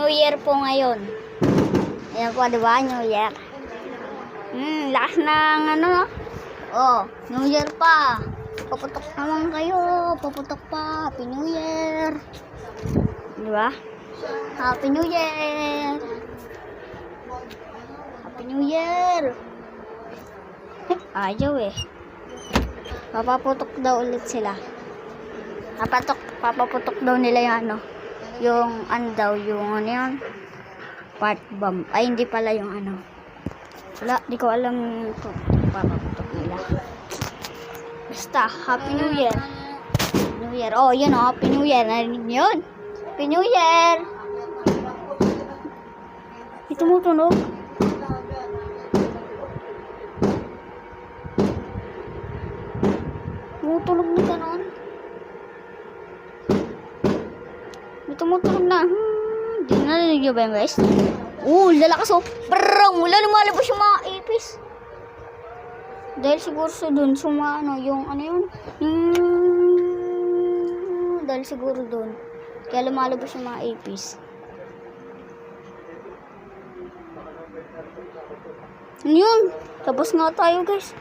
New Year po ngayon. Ayan po, di ba? New Year. Lakas ng ano. Oh, New Year pa. Paputok naman kayo. Paputok pa. Happy New Year. Di ba? Happy New Year. Happy New Year. Ayaw eh. Papaputok daw ulit sila. Papaputok daw nila yung ano. Yung ano daw, yung ano yun. Part bomb. Ay, hindi pala yung ano. Wala, di ko alam ito. Papaputok nila. Basta, Happy New Year. New Year. Oh, yun oh, Happy New Year. Narinig niyo yun? Happy New Year. Ito mo tunog. Tumutunog na ganon. May tumutunog na. Hindi na narinig nyo ba yun, guys? Lalakas oh. Parang wala lumalabas yung mga ipis. Dahil siguro sa dun, sumano, yung ano yun? Dahil siguro dun. Kaya lumalabas yung mga ipis. Ano yun? Tapos nga tayo, guys.